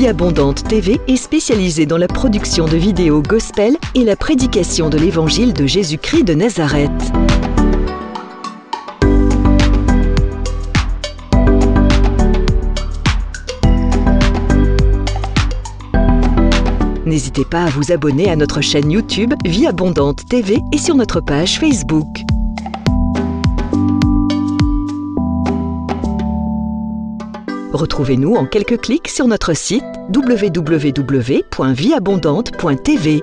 Vie Abondante TV est spécialisée dans la production de vidéos gospel et la prédication de l'évangile de Jésus-Christ de Nazareth. N'hésitez pas à vous abonner à notre chaîne YouTube Vie Abondante TV et sur notre page Facebook. Retrouvez-nous en quelques clics sur notre site www.vieabondante.tv.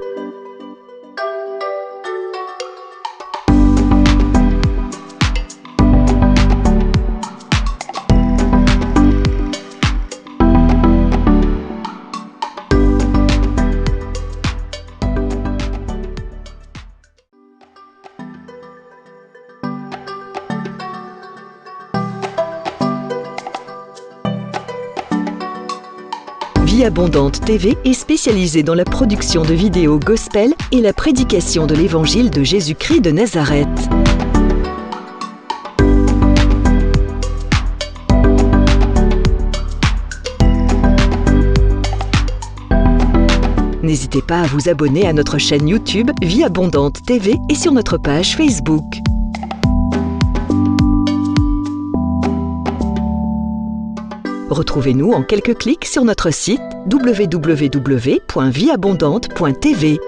Vie Abondante TV est spécialisée dans la production de vidéos gospel et la prédication de l'évangile de Jésus-Christ de Nazareth. N'hésitez pas à vous abonner à notre chaîne YouTube Vie Abondante TV et sur notre page Facebook. Retrouvez-nous en quelques clics sur notre site www.vieabondante.tv.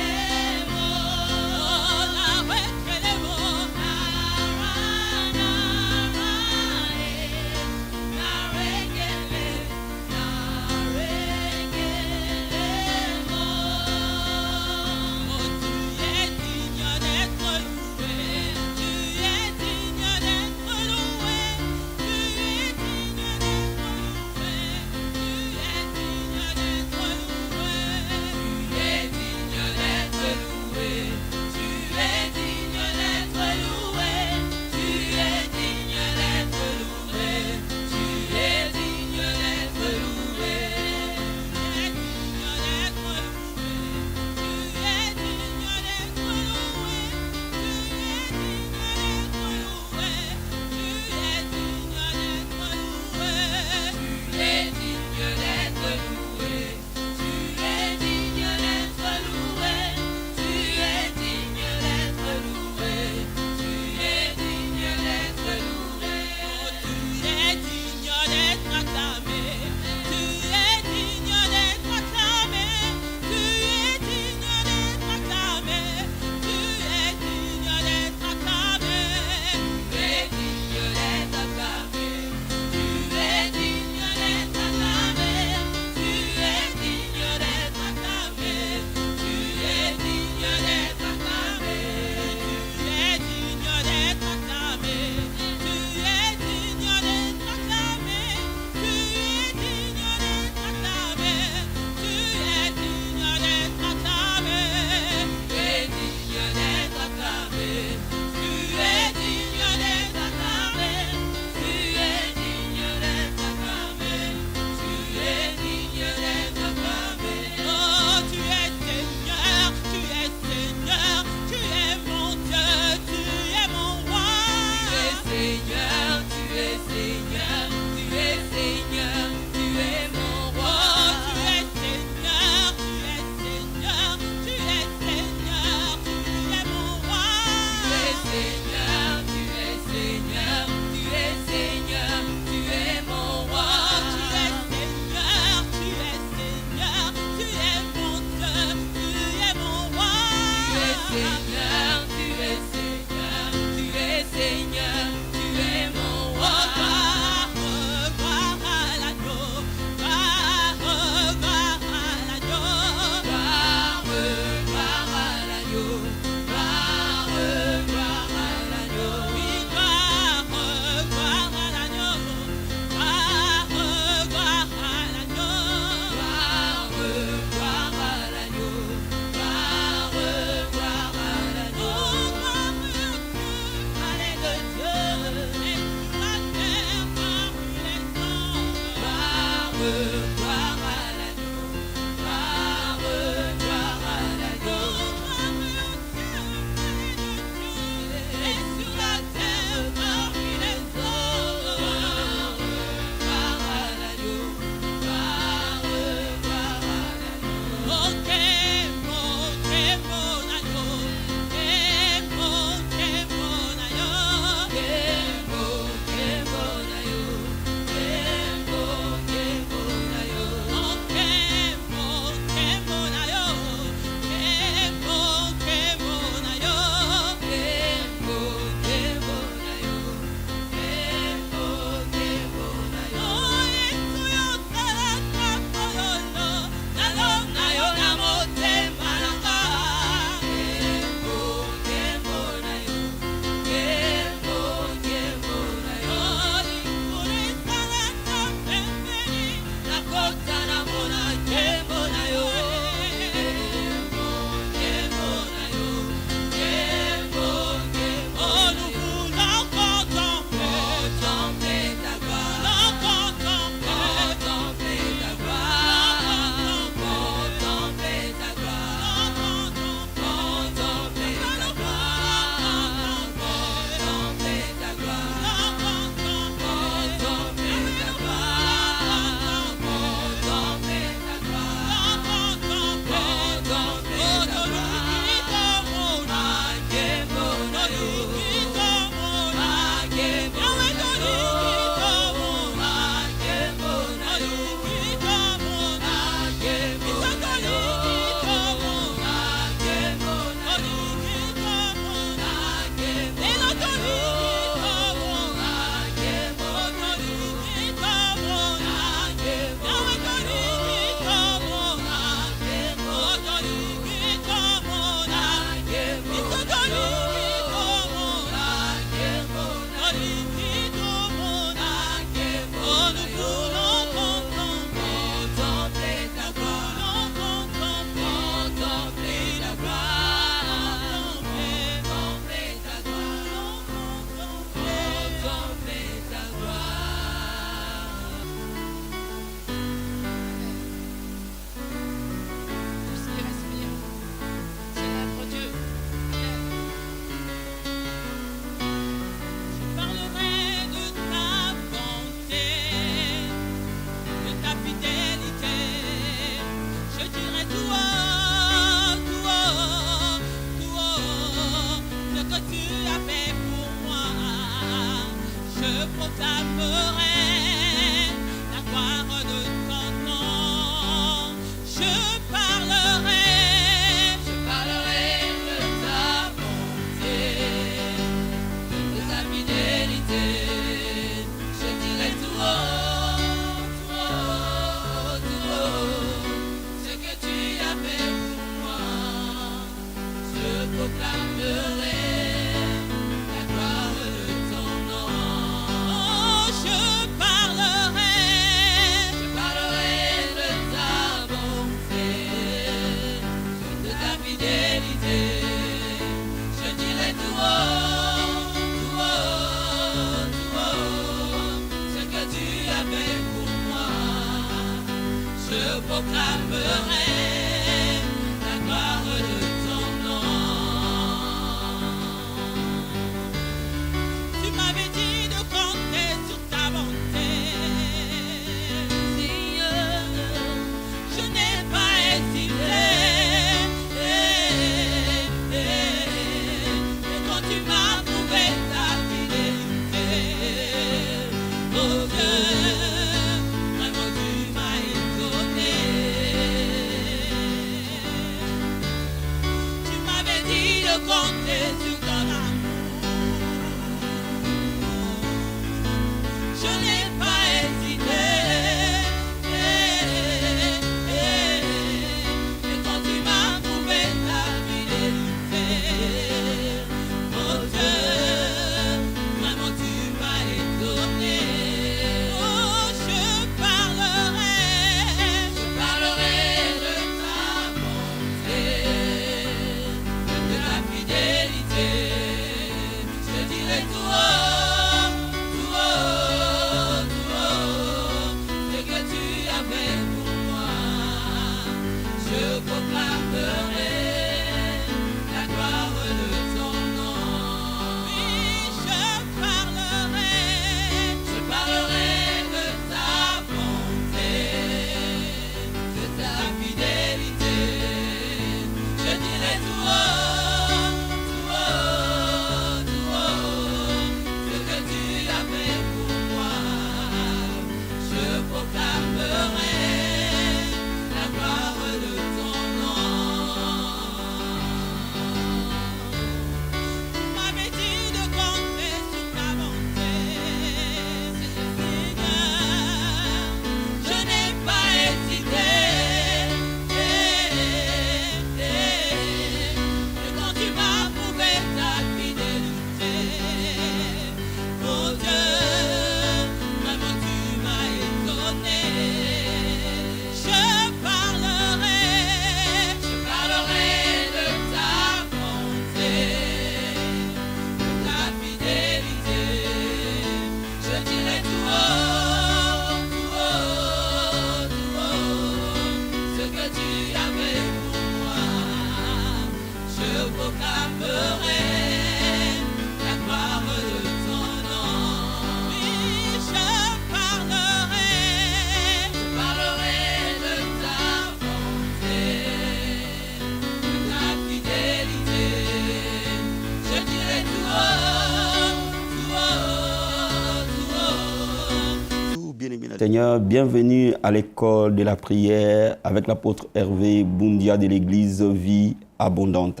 Seigneur, bienvenue à l'école de la prière avec l'apôtre Hervé Boundia de l'église Vie Abondante.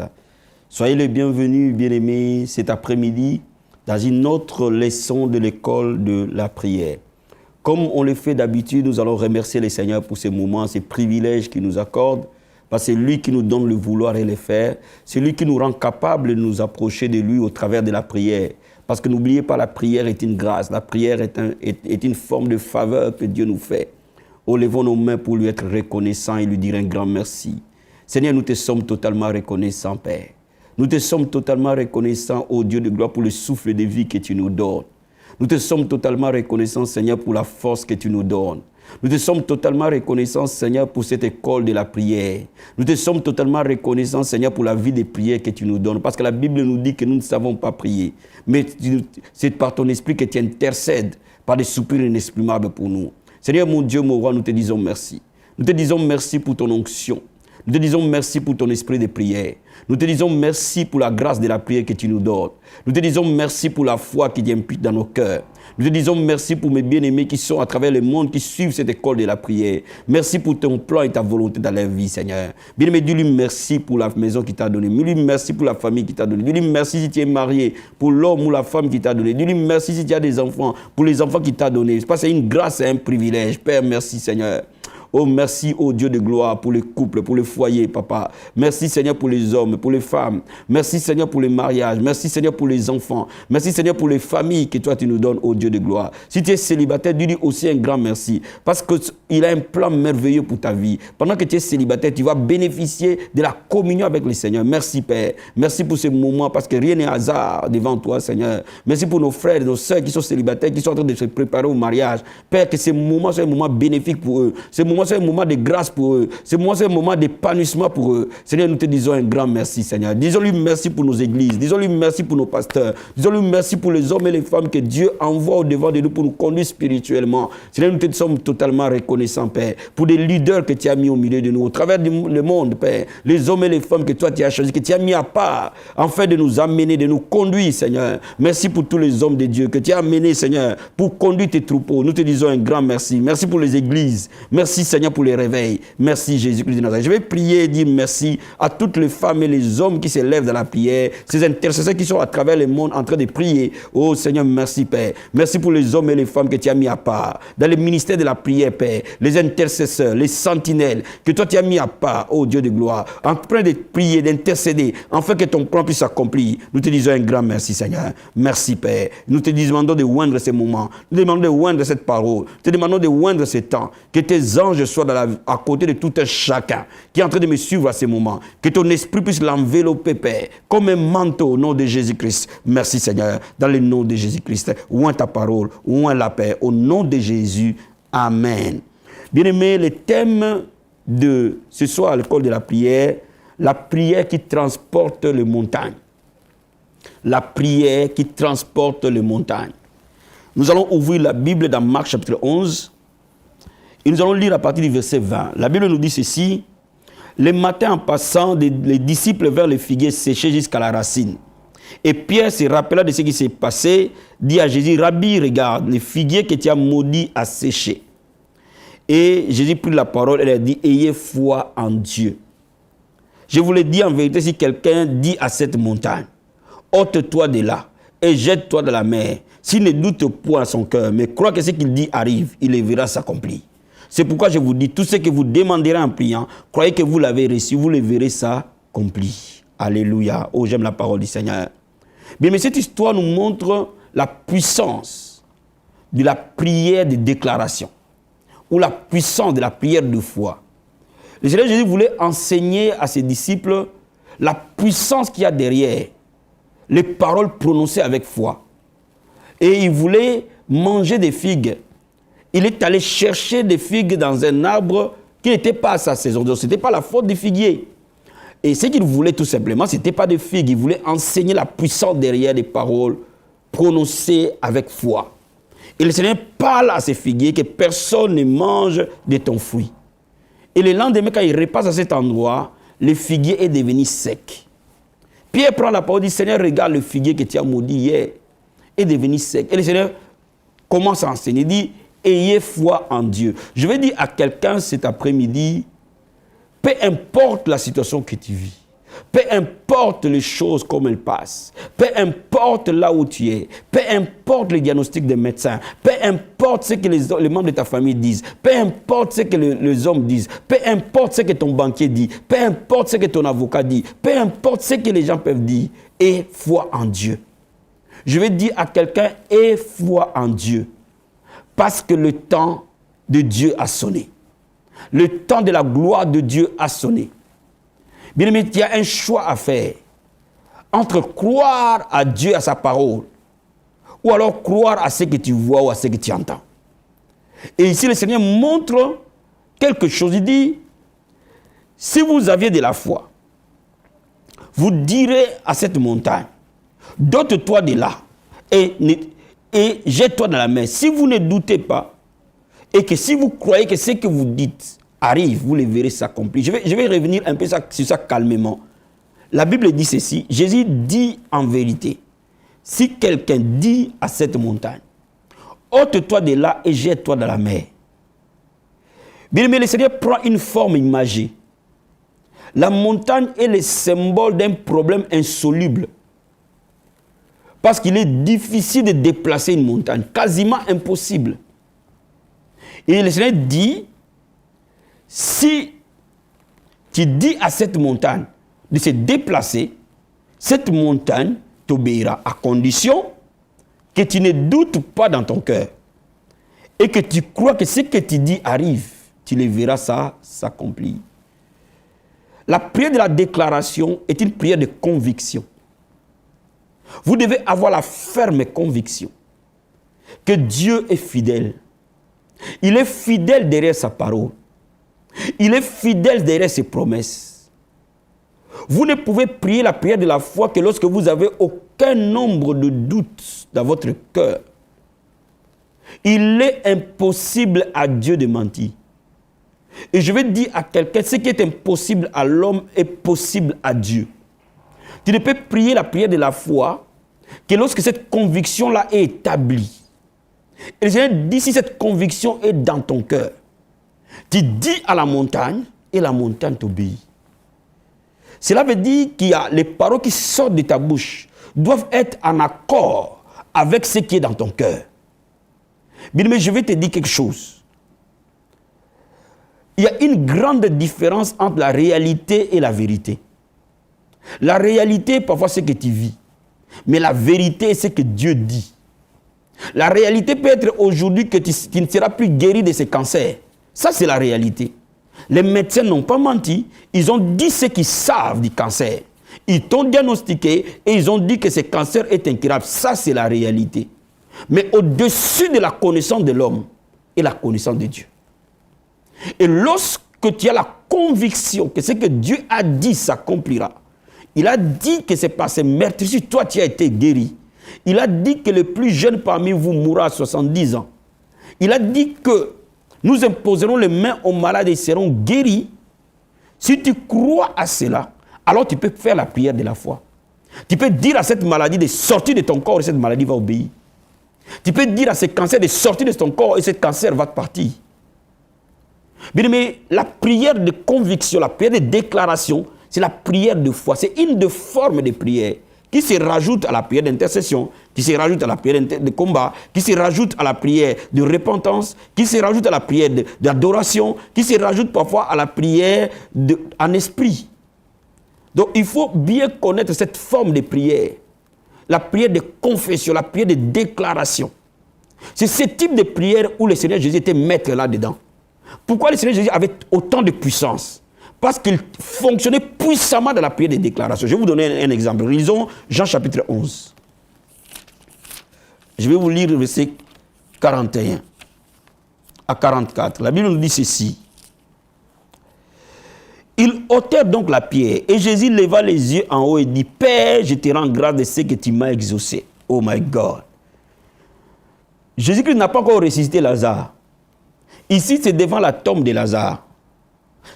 Soyez les bienvenus, bien-aimés, cet après-midi dans une autre leçon de l'école de la prière. Comme on le fait d'habitude, nous allons remercier le Seigneur pour ces moments, ces privilèges qu'il nous accorde, parce que c'est lui qui nous donne le vouloir et le faire. C'est lui qui nous rend capable de nous approcher de lui au travers de la prière. Parce que n'oubliez pas, la prière est une grâce. La prière est une forme de faveur que Dieu nous fait. Oh, levons nos mains pour lui être reconnaissants et lui dire un grand merci. Seigneur, nous te sommes totalement reconnaissants, Père. Nous te sommes totalement reconnaissants, ô Dieu de gloire, pour le souffle de vie que tu nous donnes. Nous te sommes totalement reconnaissants, Seigneur, pour la force que tu nous donnes. Nous te sommes totalement reconnaissants, Seigneur, pour cette école de la prière. Nous te sommes totalement reconnaissants, Seigneur, pour la vie de prière que tu nous donnes. Parce que la Bible nous dit que nous ne savons pas prier. Mais c'est par ton esprit que tu intercèdes par des soupirs inexprimables pour nous. Seigneur, mon Dieu, mon roi, nous te disons merci. Nous te disons merci pour ton onction. Nous te disons merci pour ton esprit de prière. Nous te disons merci pour la grâce de la prière que tu nous donnes. Nous te disons merci pour la foi qui impute dans nos cœurs. Nous te disons merci pour mes bien-aimés qui sont à travers le monde, qui suivent cette école de la prière. Merci pour ton plan et ta volonté dans leur vie, Seigneur. Bien-aimé, dis-lui merci pour la maison qu'il t'a donnée. Dis-lui merci pour la famille qu'il t'a donnée. Dis-lui merci si tu es marié, pour l'homme ou la femme qu'il t'a donné. Dis-lui merci si tu as des enfants, pour les enfants qu'il t'a donnés. Parce que c'est une grâce et un privilège. Père, merci, Seigneur. Oh, merci, oh Dieu de gloire, pour les couples, pour les foyers, papa. Merci, Seigneur, pour les hommes, pour les femmes. Merci, Seigneur, pour les mariages. Merci, Seigneur, pour les enfants. Merci, Seigneur, pour les familles que toi, tu nous donnes, oh Dieu de gloire. Si tu es célibataire, dis-lui aussi un grand merci. Parce qu'il a un plan merveilleux pour ta vie. Pendant que tu es célibataire, tu vas bénéficier de la communion avec le Seigneur. Merci, Père. Merci pour ce moment, parce que rien n'est hasard devant toi, Seigneur. Merci pour nos frères et nos sœurs qui sont célibataires, qui sont en train de se préparer au mariage. Père, que ce moment soit un moment bénéfique pour eux. Ce moment moment, c'est un moment de grâce pour eux. Ce moment, c'est un moment d'épanouissement pour eux. Seigneur, nous te disons un grand merci, Seigneur. Disons-lui merci pour nos églises. Disons-lui merci pour nos pasteurs. Disons-lui merci pour les hommes et les femmes que Dieu envoie au-devant de nous pour nous conduire spirituellement. Seigneur, nous te sommes totalement reconnaissants, Père, pour des leaders que tu as mis au milieu de nous, au travers du monde, Père. Les hommes et les femmes que toi tu as choisis, que tu as mis à part, afin de nous amener, de nous conduire, Seigneur. Merci pour tous les hommes de Dieu que tu as amenés, Seigneur, pour conduire tes troupeaux. Nous te disons un grand merci. Merci pour les églises. Merci, Seigneur, pour les réveils. Merci, Jésus-Christ de Nazareth. Je vais prier et dire merci à toutes les femmes et les hommes qui se lèvent dans la prière, ces intercesseurs qui sont à travers le monde en train de prier. Oh Seigneur, merci, Père. Merci pour les hommes et les femmes que tu as mis à part dans le ministère de la prière, Père. Les intercesseurs, les sentinelles que toi tu as mis à part, oh Dieu de gloire, en train de prier, d'intercéder, afin que ton plan puisse s'accomplir. Nous te disons un grand merci, Seigneur. Merci, Père. Nous te demandons de oindre ces moments. Nous te demandons de oindre cette parole. Nous te demandons de oindre ce temps. Que tes anges soient à côté de tout un chacun qui est en train de me suivre à ces moments. Que ton esprit puisse l'envelopper, Père, comme un manteau au nom de Jésus-Christ. Merci, Seigneur. Dans le nom de Jésus-Christ. Oins ta parole. Oins la paix. Au nom de Jésus. Amen. Bien-aimés, le thème de ce soir à l'école de la prière qui transporte les montagnes. La prière qui transporte les montagnes. Nous allons ouvrir la Bible dans Marc chapitre 11 et nous allons lire à partir du verset 20. La Bible nous dit ceci: le matin en passant, les disciples vers le figuier séché jusqu'à la racine. Et Pierre se rappela de ce qui s'est passé, dit à Jésus: Rabbi, regarde, le figuier que tu as maudit a séché. Et Jésus prit la parole et a dit: ayez foi en Dieu. Je vous le dis en vérité, si quelqu'un dit à cette montagne: ôte-toi de là et jette-toi dans la mer, s'il ne doute point à son cœur, mais croit que ce qu'il dit arrive, il le verra s'accomplir. C'est pourquoi je vous dis, tout ce que vous demanderez en priant, croyez que vous l'avez reçu, vous le verrez s'accomplir. Alléluia. Oh, j'aime la parole du Seigneur. Bien, mais cette histoire nous montre la puissance de la prière de déclaration, ou la puissance de la prière de foi. Le Seigneur Jésus voulait enseigner à ses disciples la puissance qu'il y a derrière les paroles prononcées avec foi. Et il voulait manger des figues. Il est allé chercher des figues dans un arbre qui n'était pas à sa saison. Ce n'était pas la faute des figuiers. Et ce qu'il voulait tout simplement, ce n'était pas des figues. Il voulait enseigner la puissance derrière les paroles prononcées avec foi. Et le Seigneur parle à ces figuiers que personne ne mange de ton fruit. Et le lendemain, quand il repasse à cet endroit, le figuier est devenu sec. Pierre prend la parole et dit: Seigneur, regarde le figuier que tu as maudit hier, est devenu sec. Et le Seigneur commence à enseigner. Il dit: ayez foi en Dieu. Je vais dire à quelqu'un cet après-midi, peu importe la situation que tu vis, peu importe les choses comme elles passent, peu importe là où tu es, peu importe les diagnostics des médecins, peu importe ce que les membres de ta famille disent, peu importe ce que les hommes disent, peu importe ce que ton banquier dit, peu importe ce que ton avocat dit, peu importe ce que les gens peuvent dire, aie foi en Dieu. Je vais dire à quelqu'un: aie foi en Dieu, parce que le temps de Dieu a sonné. Le temps de la gloire de Dieu a sonné. Bien-aimé, il y a un choix à faire entre croire à Dieu, à sa parole, ou alors croire à ce que tu vois ou à ce que tu entends. Et ici, le Seigneur montre quelque chose. Il dit: si vous aviez de la foi, vous direz à cette montagne: dote-toi de là et jette-toi dans la mer. Si vous ne doutez pas, et que si vous croyez que ce que vous dites arrive, vous le verrez s'accomplir. Je vais revenir un peu sur ça calmement. La Bible dit ceci: Jésus dit en vérité, si quelqu'un dit à cette montagne: ôte-toi de là et jette-toi dans la mer. Bien aimé, le Seigneur prend une forme imagée. La montagne est le symbole d'un problème insoluble. Parce qu'il est difficile de déplacer une montagne, quasiment impossible. Et le Seigneur dit: si tu dis à cette montagne de se déplacer, cette montagne t'obéira, à condition que tu ne doutes pas dans ton cœur et que tu crois que ce que tu dis arrive, tu le verras ça s'accomplir. La prière de la déclaration est une prière de conviction. Vous devez avoir la ferme conviction que Dieu est fidèle. Il est fidèle derrière sa parole. Il est fidèle derrière ses promesses. Vous ne pouvez prier la prière de la foi que lorsque vous avez aucun nombre de doutes dans votre cœur. Il est impossible à Dieu de mentir. Et je vais dire à quelqu'un, ce qui est impossible à l'homme est possible à Dieu. Tu ne peux prier la prière de la foi que lorsque cette conviction-là est établie. Et le Seigneur dit, si cette conviction est dans ton cœur, tu dis à la montagne et la montagne t'obéit. Cela veut dire qu'il y a les paroles qui sortent de ta bouche doivent être en accord avec ce qui est dans ton cœur. Bien, mais je vais te dire quelque chose. Il y a une grande différence entre la réalité et la vérité. La réalité, parfois, c'est ce que tu vis. Mais la vérité, c'est ce que Dieu dit. La réalité peut être aujourd'hui que tu ne seras plus guéri de ce cancer. Ça, c'est la réalité. Les médecins n'ont pas menti. Ils ont dit ce qu'ils savent du cancer. Ils t'ont diagnostiqué et ils ont dit que ce cancer est incurable. Ça, c'est la réalité. Mais au-dessus de la connaissance de l'homme et la connaissance de Dieu. Et lorsque tu as la conviction que ce que Dieu a dit s'accomplira, il a dit que c'est par ces meurtrissures, toi tu as été guéri. Il a dit que le plus jeune parmi vous mourra à 70 ans. Il a dit que nous imposerons les mains aux malades et ils seront guéris. Si tu crois à cela, alors tu peux faire la prière de la foi. Tu peux dire à cette maladie de sortir de ton corps et cette maladie va obéir. Tu peux dire à ce cancer de sortir de ton corps et ce cancer va partir. Bien, mais la prière de conviction, la prière de déclaration, c'est la prière de foi. C'est une des formes de prière qui se rajoute à la prière d'intercession, qui se rajoute à la prière de combat, qui se rajoute à la prière de repentance, qui se rajoute à la prière d'adoration, qui se rajoute parfois à la prière en esprit. Donc il faut bien connaître cette forme de prière. La prière de confession, la prière de déclaration. C'est ce type de prière où le Seigneur Jésus était maître là-dedans. Pourquoi le Seigneur Jésus avait autant de puissance? Parce qu'il fonctionnait puissamment dans la prière de déclaration. Je vais vous donner un exemple. Lisons Jean chapitre 11. Je vais vous lire le verset 41 à 44. La Bible nous dit ceci. Ils ôtèrent donc la pierre et Jésus leva les yeux en haut et dit, Père, je te rends grâce de ce que tu m'as exaucé. Oh my God. Jésus-Christ n'a pas encore ressuscité Lazare. Ici, c'est devant la tombe de Lazare.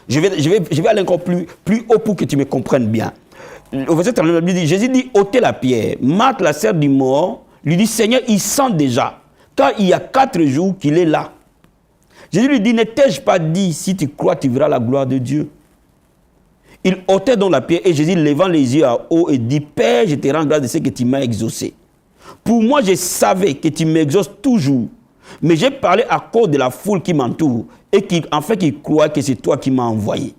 Je vais aller encore plus haut pour que tu me comprennes bien. Au verset 39, la Bible dit, Jésus dit, ôtez la pierre. Marthe, la sœur du mort, lui dit, Seigneur, il sent déjà, car il y a 4 jours qu'il est là. Jésus lui dit, ne t'ai-je pas dit, si tu crois, tu verras la gloire de Dieu. Il ôtait donc la pierre et Jésus levant les yeux à haut et dit, Père, je te rends grâce de ce que tu m'as exaucé. Pour moi, je savais que tu m'exauces toujours. Mais j'ai parlé à cause de la foule qui m'entoure et qui, en fait, qui croit que c'est toi qui m'as envoyé.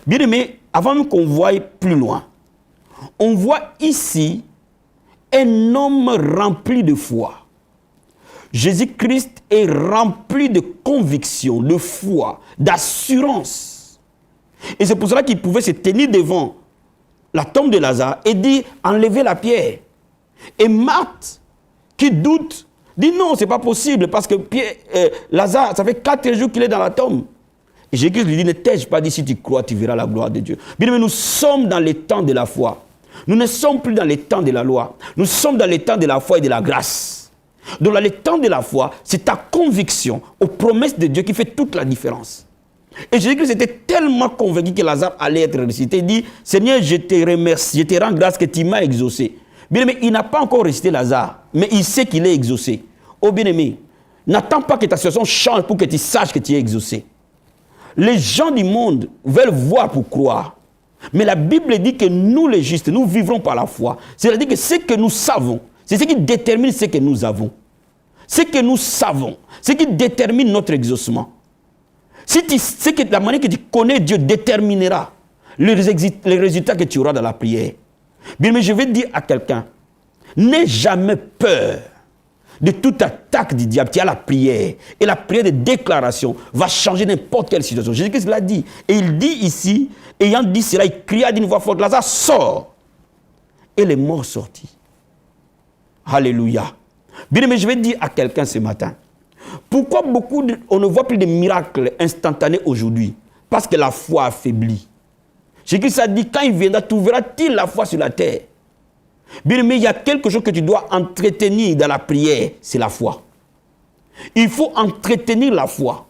Bien aimé, avant même qu'on voie plus loin, on voit ici un homme rempli de foi. Jésus-Christ est rempli de conviction, de foi, d'assurance. Et c'est pour cela qu'il pouvait se tenir devant la tombe de Lazare et dire, enlevez la pierre. Et Marthe, qui doute, dit non, ce n'est pas possible parce que Lazare, ça fait 4 jours qu'il est dans la tombe. Et Jésus lui dit, ne t'ai-je pas dit, si tu crois, tu verras la gloire de Dieu. Bien aimé, nous sommes dans les temps de la foi. Nous ne sommes plus dans les temps de la loi. Nous sommes dans les temps de la foi et de la grâce. Donc dans les temps de la foi, c'est ta conviction aux promesses de Dieu qui fait toute la différence. Et Jésus-Christ était tellement convaincu que Lazare allait être ressuscité. Il dit, Seigneur, je te remercie, je te rends grâce que tu m'as exaucé. Bien-aimé, il n'a pas encore ressuscité Lazare, mais il sait qu'il est exaucé. Oh bien-aimé, n'attends pas que ta situation change pour que tu saches que tu es exaucé. Les gens du monde veulent voir pour croire. Mais la Bible dit que nous, les justes, nous vivrons par la foi. C'est-à-dire que ce que nous savons, c'est ce qui détermine ce que nous avons. Ce que nous savons, ce qui détermine notre exaucement. C'est que la manière que tu connais Dieu déterminera les résultats que tu auras dans la prière. Bien, mais je vais dire à quelqu'un, n'aie jamais peur de toute attaque du diable. Tu as la prière. Et la prière de déclaration va changer n'importe quelle situation. Jésus-Christ l'a dit. Et il dit ici, ayant dit cela, il cria d'une voix forte, Lazare, sort. Et les morts sortis. Alléluia. Bien, mais je vais dire à quelqu'un ce matin, pourquoi on ne voit plus de miracles instantanés aujourd'hui? parce que la foi affaiblit. Jésus a dit, quand il viendra, trouveras-t-il la foi sur la terre? Bien aimé, il y a quelque chose que tu dois entretenir dans la prière, c'est la foi. Il faut entretenir la foi.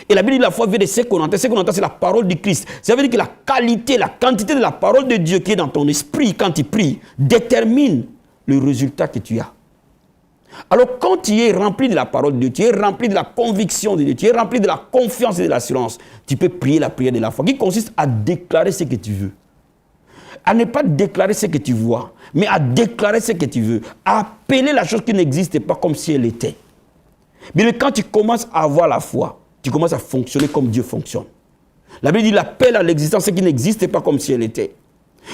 Et la Bible dit la foi vient de ce qu'on entend. Ce qu'on entend, c'est la parole du Christ. Ça veut dire que la qualité, la quantité de la parole de Dieu qui est dans ton esprit quand tu pries détermine le résultat que tu as. Alors quand tu es rempli de la parole de Dieu, tu es rempli de la conviction de Dieu, tu es rempli de la confiance et de l'assurance, tu peux prier la prière de la foi qui consiste à déclarer ce que tu veux. À ne pas déclarer ce que tu vois, mais à déclarer ce que tu veux. À appeler la chose qui n'existe pas comme si elle était. Mais quand tu commences à avoir la foi, tu commences à fonctionner comme Dieu fonctionne. La Bible dit l'appel à l'existence, ce qui n'existe pas comme si elle était.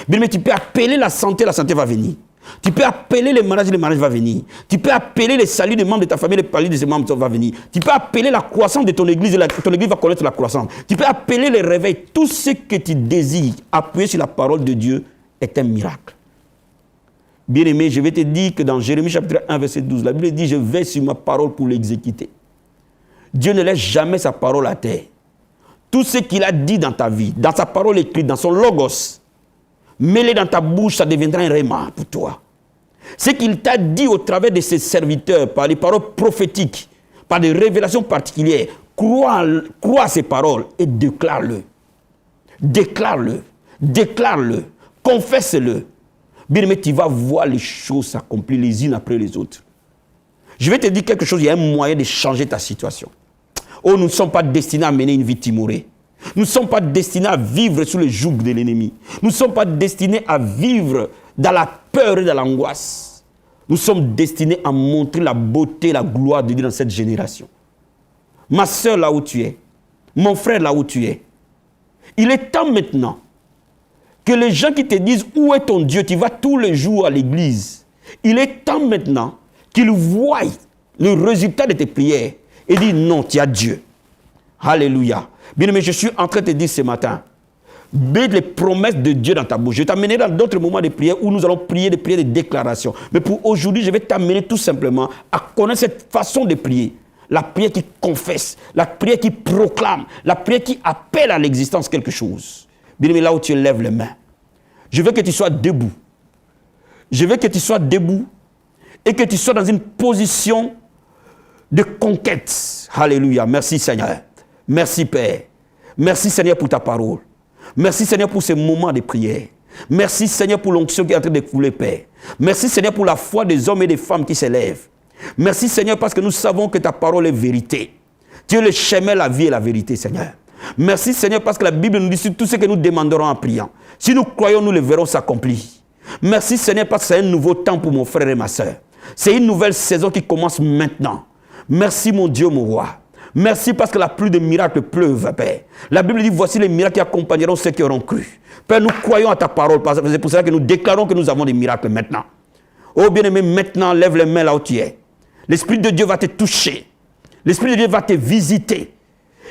Mais tu peux appeler la santé va venir. Tu peux appeler les mariages va venir. Tu peux appeler les saluts des membres de ta famille, les saluts de ses membres va venir. Tu peux appeler la croissance de ton église, ton église va connaître la croissance. Tu peux appeler les réveils. Tout ce que tu désires, appuyer sur la parole de Dieu, est un miracle. Bien-aimé, je vais te dire que dans Jérémie chapitre 1, verset 12, la Bible dit, je vais sur ma parole pour l'exécuter. Dieu ne laisse jamais sa parole à terre. Tout ce qu'il a dit dans ta vie, dans sa parole écrite, dans son logos, mets-le dans ta bouche, ça deviendra un réma pour toi. Ce qu'il t'a dit au travers de ses serviteurs, par les paroles prophétiques, par des révélations particulières, crois à ces paroles et déclare-le. Déclare-le. Déclare-le. Confesse-le. Bien aimé, tu vas voir les choses s'accomplir les unes après les autres. Je vais te dire quelque chose, il y a un moyen de changer ta situation. Oh, nous ne sommes pas destinés à mener une vie timorée. Nous ne sommes pas destinés à vivre sous le joug de l'ennemi. Nous ne sommes pas destinés à vivre dans la peur et dans l'angoisse. Nous sommes destinés à montrer la beauté et la gloire de Dieu dans cette génération. Ma soeur, là où tu es, mon frère, là où tu es, il est temps maintenant que les gens qui te disent où est ton Dieu, tu vas tous les jours à l'église. Il est temps maintenant qu'ils voient le résultat de tes prières et disent non, tu as Dieu. Alléluia. Bien-aimé, je suis en train de te dire ce matin, mets les promesses de Dieu dans ta bouche. Je vais t'amener dans d'autres moments de prière où nous allons prier des prières de déclaration. Mais pour aujourd'hui, je vais t'amener tout simplement à connaître cette façon de prier. La prière qui confesse, la prière qui proclame, la prière qui appelle à l'existence quelque chose. Bien-aimé, là où tu lèves les mains, je veux que tu sois debout. Je veux que tu sois debout et que tu sois dans une position de conquête. Alléluia. Merci Seigneur. Merci Père. Merci Seigneur pour ta parole. Merci Seigneur pour ces moments de prière. Merci Seigneur pour l'onction qui est en train de couler, Père. Merci Seigneur pour la foi des hommes et des femmes qui s'élèvent. Merci Seigneur parce que nous savons que ta parole est vérité. Tu es le chemin, la vie et la vérité, Seigneur. Merci Seigneur parce que la Bible nous dit tout ce que nous demanderons en priant. Si nous croyons, nous le verrons s'accomplir. Merci Seigneur parce que c'est un nouveau temps pour mon frère et ma soeur. C'est une nouvelle saison qui commence maintenant. Merci mon Dieu, mon roi. Merci parce que la pluie de miracles pleuve, Père. La Bible dit, voici les miracles qui accompagneront ceux qui auront cru. Père, nous croyons à ta parole. C'est pour cela que nous déclarons que nous avons des miracles maintenant. Oh bien-aimé, maintenant, lève les mains là où tu es. L'Esprit de Dieu va te toucher. L'Esprit de Dieu va te visiter.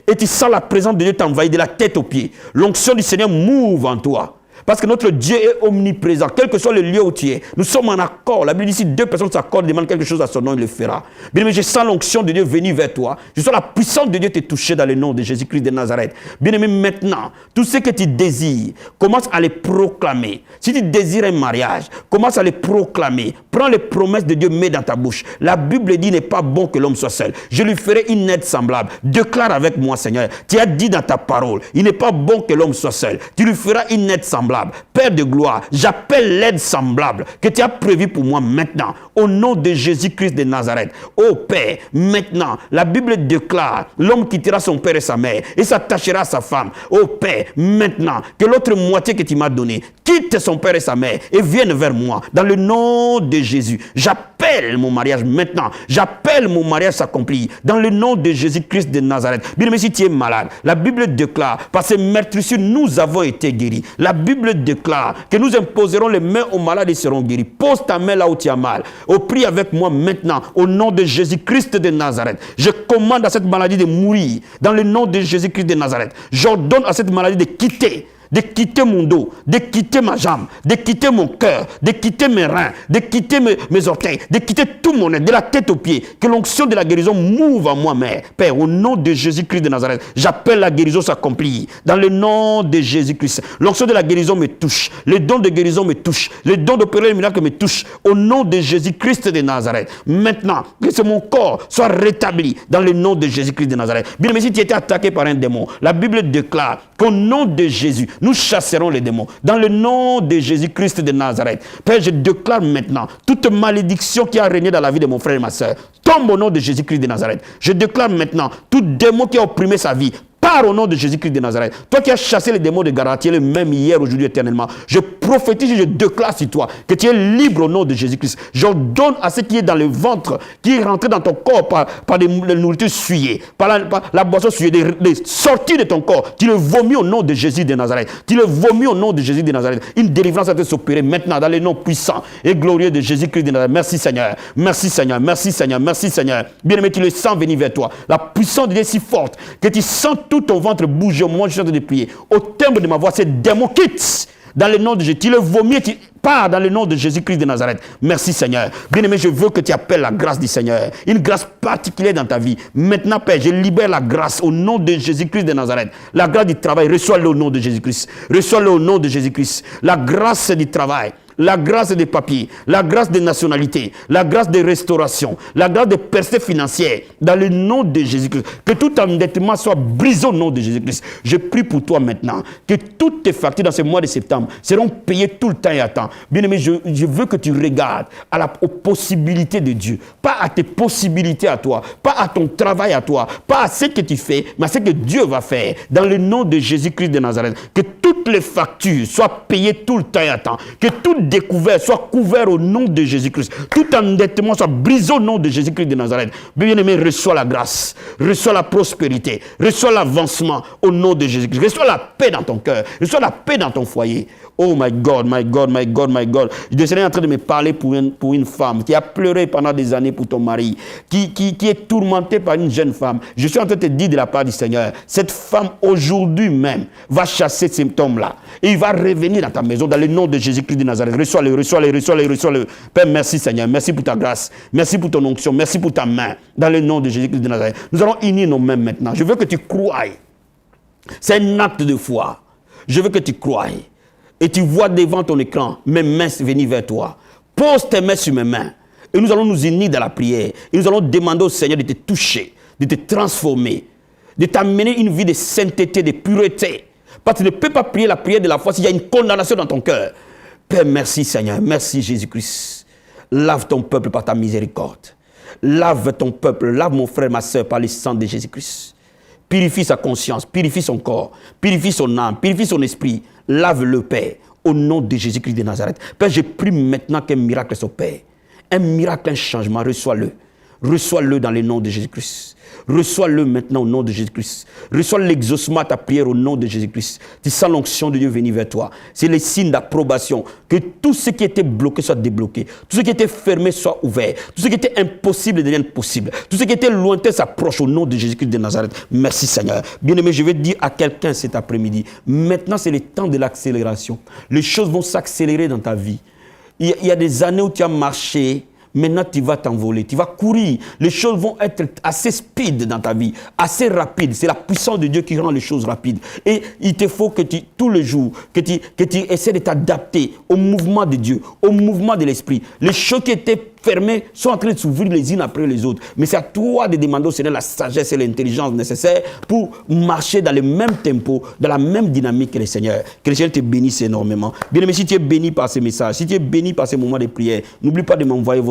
Et tu sens la présence de Dieu t'envahir de la tête aux pieds. L'onction du Seigneur move en toi. Parce que notre Dieu est omniprésent, quel que soit le lieu où tu es. Nous sommes en accord. La Bible dit, si deux personnes s'accordent, demandent quelque chose à son nom, il le fera. Bien aimé, je sens l'onction de Dieu venir vers toi. Je sens la puissance de Dieu te toucher dans le nom de Jésus-Christ de Nazareth. Bien aimé, maintenant, tout ce que tu désires, commence à les proclamer. Si tu désires un mariage, commence à les proclamer. Prends les promesses de Dieu, mets dans ta bouche. La Bible dit, n'est pas bon que l'homme soit seul. Je lui ferai une aide semblable. Déclare avec moi, Seigneur. Tu as dit dans ta parole, il n'est pas bon que l'homme soit seul. Tu lui feras une aide semblable. Père de gloire, j'appelle l'aide semblable que tu as prévue pour moi maintenant, au nom de Jésus-Christ de Nazareth. Ô Père, maintenant, la Bible déclare, l'homme quittera son père et sa mère et s'attachera à sa femme. Ô Père, maintenant, que l'autre moitié que tu m'as donnée quitte son père et sa mère et vienne vers moi, dans le nom de Jésus. J'appelle mon mariage maintenant, j'appelle mon mariage s'accomplir, dans le nom de Jésus-Christ de Nazareth. Bien aimé, si tu es malade, la Bible déclare, par ces meurtrissures, nous avons été guéris. La Bible déclare que nous imposerons les mains aux malades et seront guéris. Pose ta main là où tu as mal. Prie avec moi maintenant au nom de Jésus-Christ de Nazareth. Je commande à cette maladie de mourir dans le nom de Jésus-Christ de Nazareth. J'ordonne à cette maladie de quitter de quitter mon dos, de quitter ma jambe, de quitter mon cœur, de quitter mes reins, de quitter mes orteils, de quitter tout mon être, de la tête aux pieds. Que l'onction de la guérison m'ouvre en moi, Mère. Père, au nom de Jésus-Christ de Nazareth, j'appelle la guérison s'accomplir. Dans le nom de Jésus-Christ, l'onction de la guérison me touche. Les dons de guérison me touchent. Les dons d'opérer le miracle me touchent. Au nom de Jésus-Christ de Nazareth. Maintenant, que mon corps soit rétabli dans le nom de Jésus-Christ de Nazareth. Bien, mais si tu étais attaqué par un démon, la Bible déclare qu'au nom de Jésus, nous chasserons les démons. Dans le nom de Jésus-Christ de Nazareth. Père, je déclare maintenant toute malédiction qui a régné dans la vie de mon frère et ma soeur. Tombe au nom de Jésus-Christ de Nazareth. Je déclare maintenant tout démon qui a opprimé sa vie. Pars au nom de Jésus-Christ de Nazareth. Toi qui as chassé les démons de Galatie, le même hier, aujourd'hui, éternellement. Je prophétise et je déclare sur toi que tu es libre au nom de Jésus-Christ. J'ordonne à ce qui est dans le ventre, qui est rentré dans ton corps par des nourritures souillées, par la boisson souillée, des sorties de ton corps. Tu le vomis au nom de Jésus de Nazareth. Tu le vomis au nom de Jésus de Nazareth. Une délivrance a été s'opérer maintenant dans le nom puissant et glorieux de Jésus-Christ de Nazareth. Merci Seigneur. Merci Seigneur. Merci Seigneur. Merci Seigneur. Bien-aimé, tu le sens venir vers toi. La puissance de Dieu est si forte que tu sens tout ton ventre bouger au moment où je suis en train de prier. Au timbre de ma voix, c'est démon quitte dans le nom de Jésus. Tu le vomis et tu pars dans le nom de Jésus-Christ de Nazareth. Merci Seigneur. Bien-aimé, je veux que tu appelles la grâce du Seigneur. Une grâce particulière dans ta vie. Maintenant, Père, je libère la grâce au nom de Jésus-Christ de Nazareth. La grâce du travail, reçois-le au nom de Jésus-Christ. Reçois-le au nom de Jésus-Christ. La grâce du travail. La grâce des papiers, la grâce des nationalités, la grâce des restaurations, la grâce des percées financières, dans le nom de Jésus-Christ. Que tout endettement soit brisé au nom de Jésus-Christ. Je prie pour toi maintenant, que toutes tes factures dans ce mois de septembre seront payées tout le temps et à temps. Bien-aimé, je veux que tu regardes aux possibilités de Dieu, pas à tes possibilités à toi, pas à ton travail à toi, pas à ce que tu fais, mais à ce que Dieu va faire, dans le nom de Jésus-Christ de Nazareth. Que toutes les factures soient payées tout le temps et à temps, que tout découvert soit couvert au nom de Jésus-Christ. Tout endettement soit brisé au nom de Jésus-Christ de Nazareth. Bien-aimé, reçois la grâce, reçois la prospérité, reçois l'avancement au nom de Jésus-Christ. Reçois la paix dans ton cœur, reçois la paix dans ton foyer. Oh my God, my God, my God, my God. Je suis en train de me parler pour une femme qui a pleuré pendant des années pour ton mari, qui est tourmentée par une jeune femme. Je suis en train de te dire de la part du Seigneur, cette femme aujourd'hui même va chasser ces symptômes-là. Et il va revenir dans ta maison dans le nom de Jésus-Christ de Nazareth. Reçois-le, reçois-le, reçois-le, reçois-le. Père, merci Seigneur, merci pour ta grâce, merci pour ton onction, merci pour ta main, dans le nom de Jésus-Christ de Nazareth. Nous allons unir nos mains maintenant. Je veux que tu croies. C'est un acte de foi. Je veux que tu croies. Et tu vois devant ton écran mes mains venir vers toi. Pose tes mains sur mes mains. Et nous allons nous unir dans la prière. Et nous allons demander au Seigneur de te toucher, de te transformer, de t'amener une vie de sainteté, de pureté. Parce que tu ne peux pas prier la prière de la foi s'il y a une condamnation dans ton cœur. Père, merci Seigneur, merci Jésus-Christ. Lave ton peuple par ta miséricorde. Lave ton peuple, lave mon frère, ma soeur par le sang de Jésus-Christ. Purifie sa conscience, purifie son corps, purifie son âme, purifie son esprit. Lave-le, Père, au nom de Jésus-Christ de Nazareth. Père, je prie maintenant qu'un miracle s'opère. Un miracle, un changement, reçois-le. Reçois-le dans le nom de Jésus-Christ. Reçois-le maintenant au nom de Jésus-Christ. Reçois l'exaucement à ta prière au nom de Jésus-Christ. Tu sens l'onction de Dieu venir vers toi. C'est le signe d'approbation. Que tout ce qui était bloqué soit débloqué. Tout ce qui était fermé soit ouvert. Tout ce qui était impossible devienne possible. Tout ce qui était lointain s'approche au nom de Jésus-Christ de Nazareth. Merci Seigneur. Bien-aimé, je vais dire à quelqu'un cet après-midi. Maintenant, c'est le temps de l'accélération. Les choses vont s'accélérer dans ta vie. Il y a des années où tu as marché. Maintenant, tu vas t'envoler, tu vas courir. Les choses vont être assez speed dans ta vie, assez rapides. C'est la puissance de Dieu qui rend les choses rapides. Et il te faut que tous les jours, que tu essaies de t'adapter au mouvement de Dieu, au mouvement de l'Esprit. Les choses qui étaient fermées sont en train de s'ouvrir les unes après les autres. Mais c'est à toi de demander au Seigneur la sagesse et l'intelligence nécessaires pour marcher dans le même tempo, dans la même dynamique que le Seigneur. Que le Seigneur te bénisse énormément. Bien aimé, si tu es béni par ces messages, si tu es béni par ces moments de prière, n'oublie pas de m'envoyer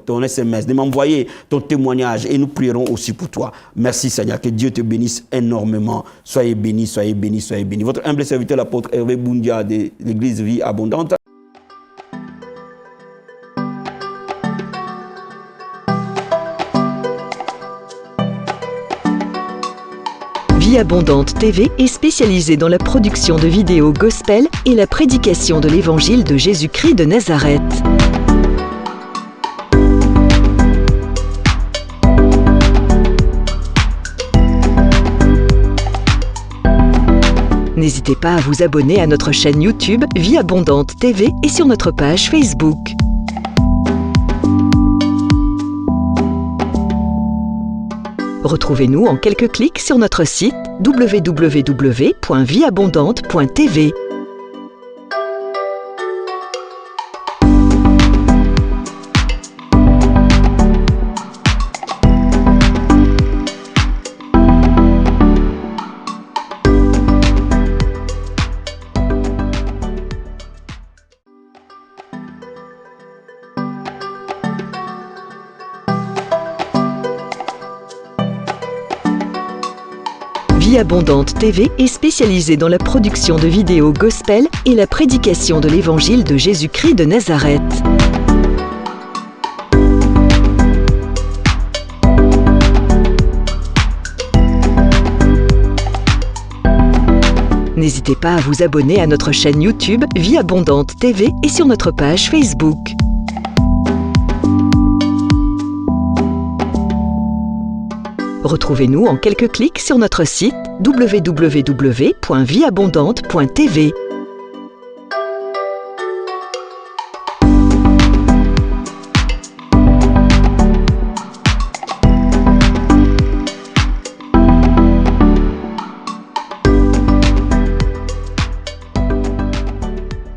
ton SMS, de m'envoyer ton témoignage et nous prierons aussi pour toi. Merci Seigneur, que Dieu te bénisse énormément. Soyez bénis, soyez bénis, soyez bénis. Votre humble serviteur, l'apôtre Hervé Boundia de l'Église Vie Abondante. Vie Abondante TV est spécialisée dans la production de vidéos gospel et la prédication de l'évangile de Jésus-Christ de Nazareth. N'hésitez pas à vous abonner à notre chaîne YouTube Vie Abondante TV et sur notre page Facebook. Retrouvez-nous en quelques clics sur notre site www.vieabondante.tv. Vie Abondante TV est spécialisée dans la production de vidéos gospel et la prédication de l'évangile de Jésus-Christ de Nazareth. N'hésitez pas à vous abonner à notre chaîne YouTube Vie Abondante TV et sur notre page Facebook. Retrouvez-nous en quelques clics sur notre site www.vieabondante.tv.